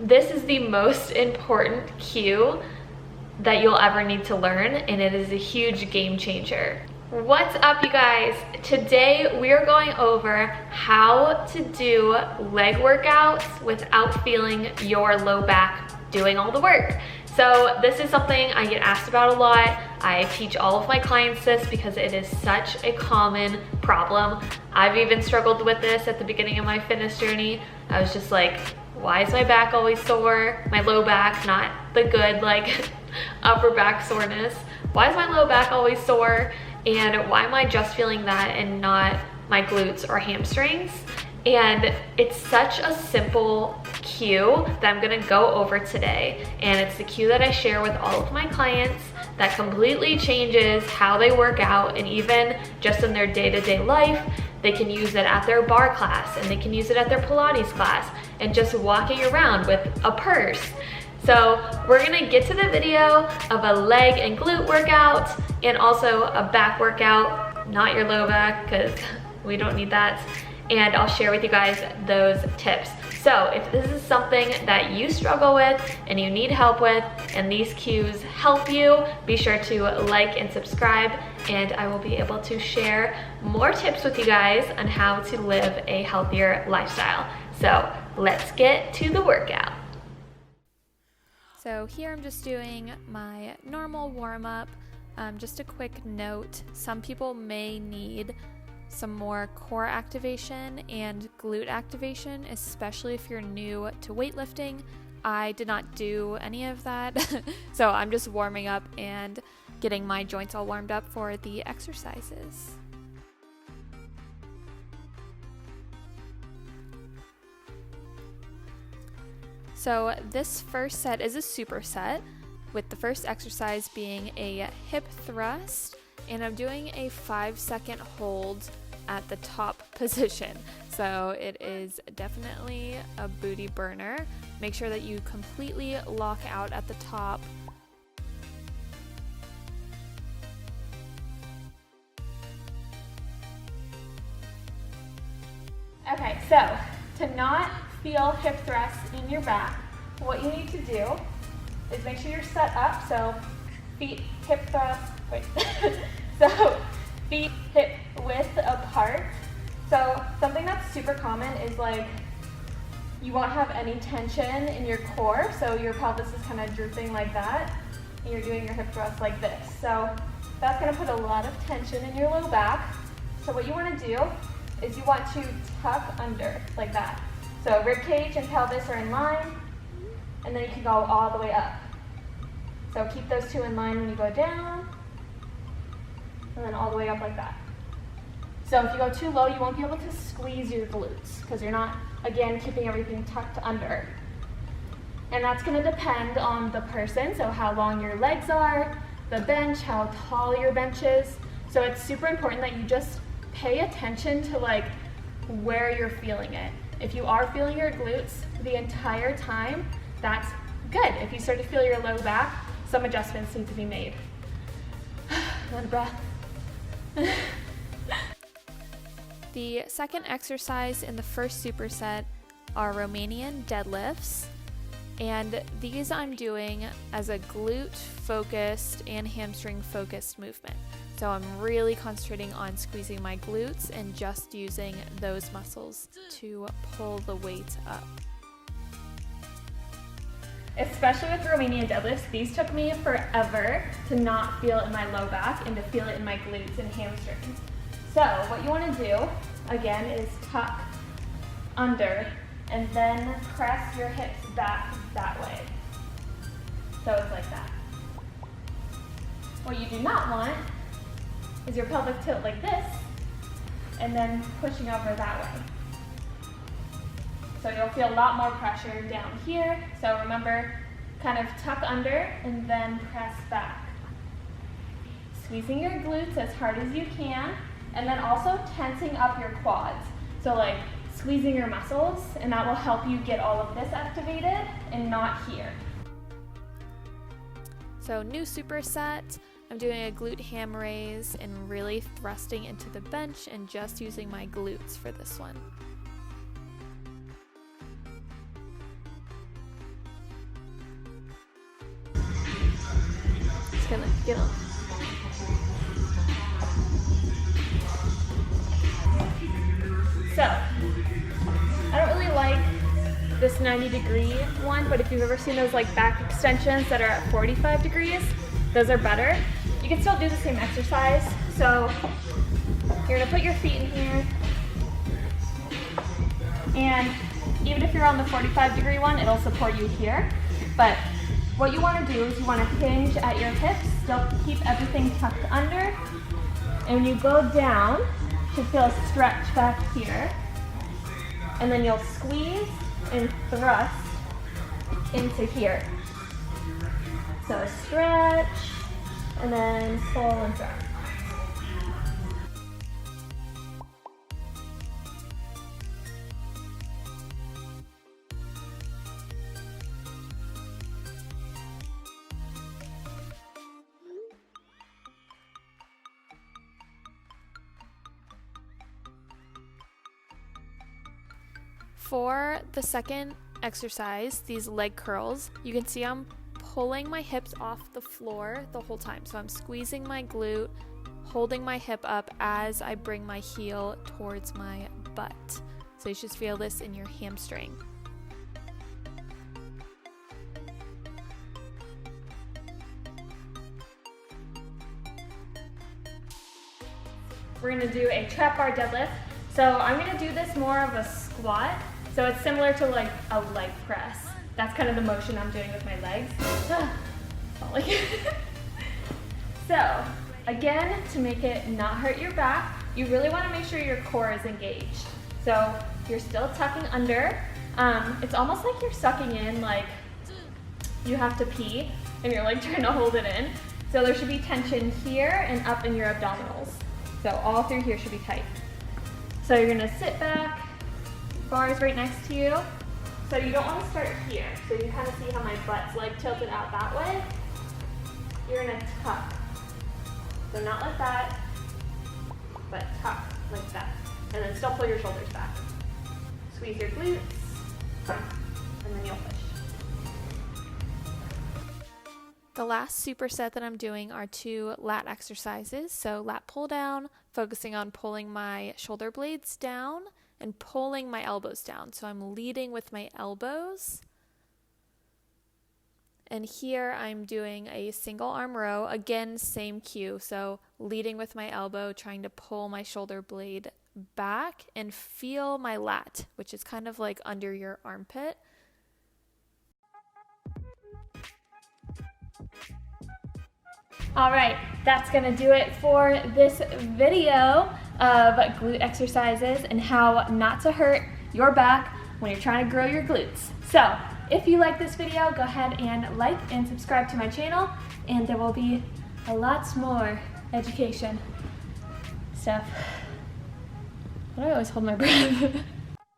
This is the most important cue that you'll ever need to learn, and it is a huge game changer. What's up, you guys? Today we are going over how to do leg workouts without feeling your low back doing all the work. So this is something I get asked about a lot. I teach all of my clients this because it is such a common problem. I've even struggled with this at the beginning of my fitness journey. I was just like, why is my back always sore? My low back, not the good like upper back soreness. Why is my low back always sore? And why am I just feeling that and not my glutes or hamstrings? And it's such a simple cue that I'm gonna go over today. And it's the cue that I share with all of my clients that completely changes how they work out, and even just in their day-to-day life, they can use it at their bar class, and they can use it at their Pilates class, and just walking around with a purse. So we're gonna get to the video of a leg and glute workout, and also a back workout, not your low back, because we don't need that. And I'll share with you guys those tips. So if this is something that you struggle with and you need help with, and these cues help you, be sure to like and subscribe, and I will be able to share more tips with you guys on how to live a healthier lifestyle. So let's get to the workout. So here I'm just doing my normal warm-up. Just a quick note, some people may need some more core activation and glute activation, especially if you're new to weightlifting. I did not do any of that, so I'm just warming up and getting my joints all warmed up for the exercises. So this first set is a superset, with the first exercise being a hip thrust, and I'm doing a 5-second hold at the top position. So it is definitely a booty burner. Make sure that you completely lock out at the top. Okay, so to not feel hip thrusts in your back, what you need to do is make sure you're set up, so feet hip thrust, so feet hip width apart. So something that's super common is like you won't have any tension in your core, so your pelvis is kind of drooping like that, and you're doing your hip thrust like this. So that's going to put a lot of tension in your low back. So what you want to do is you want to tuck under like that. So rib cage and pelvis are in line, and then you can go all the way up. So keep those two in line when you go down, and then all the way up like that. So if you go too low, you won't be able to squeeze your glutes because you're not, again, keeping everything tucked under. And that's going to depend on the person, so how long your legs are, the bench, how tall your bench is. So it's super important that you just pay attention to like where you're feeling it. If you are feeling your glutes the entire time, that's good. If you start to feel your low back, some adjustments need to be made. Another breath. The second exercise in the first superset are Romanian deadlifts, and these I'm doing as a glute focused and hamstring focused movement. So I'm really concentrating on squeezing my glutes and just using those muscles to pull the weight up. Especially with Romanian deadlifts, these took me forever to not feel it in my low back and to feel it in my glutes and hamstrings. So what you want to do, again, is tuck under and then press your hips back that way. So it's like that. What you do not want is your pelvic tilt like this and then pushing over that way. So you'll feel a lot more pressure down here. So remember, kind of tuck under and then press back. Squeezing your glutes as hard as you can, and then also tensing up your quads. So like squeezing your muscles, and that will help you get all of this activated and not here. So new superset, I'm doing a glute ham raise and really thrusting into the bench and just using my glutes for this one. Get on. So, I don't really like this 90-degree one, but if you've ever seen those like back extensions that are at 45 degrees, those are better. You can still do the same exercise. So you're gonna put your feet in here, and even if you're on the 45-degree one, it'll support you here. But what you wanna do is you wanna hinge at your hips, still keep everything tucked under, and when you go down, you should feel a stretch back here, and then you'll squeeze and thrust into here. So a stretch, and then pull and thrust. For the second exercise, these leg curls, you can see I'm pulling my hips off the floor the whole time. So I'm squeezing my glute, holding my hip up as I bring my heel towards my butt. So you should feel this in your hamstring. We're gonna do a trap bar deadlift. So I'm gonna do this more of a squat. So it's similar to like a leg press. That's kind of the motion I'm doing with my legs. So again, to make it not hurt your back, you really wanna make sure your core is engaged. So you're still tucking under. It's almost like you're sucking in, like you have to pee and you're like trying to hold it in. So there should be tension here and up in your abdominals. So all through here should be tight. So you're gonna sit back, bars right next to you. So you don't want to start here. So you kind of see how my butt's like tilted out that way. You're gonna tuck. So not like that, but tuck like that. And then still pull your shoulders back. Squeeze your glutes, and then you'll push. The last superset that I'm doing are 2 lat exercises. So lat pull down, focusing on pulling my shoulder blades down and pulling my elbows down. So I'm leading with my elbows. And here I'm doing a single arm row. Again, same cue. So leading with my elbow, trying to pull my shoulder blade back and feel my lat, which is kind of like under your armpit. All right, that's gonna do it for this video of glute exercises and how not to hurt your back when you're trying to grow your glutes. So if you like this video, go ahead and like and subscribe to my channel, and there will be a lot more education stuff. Why do I always hold my breath?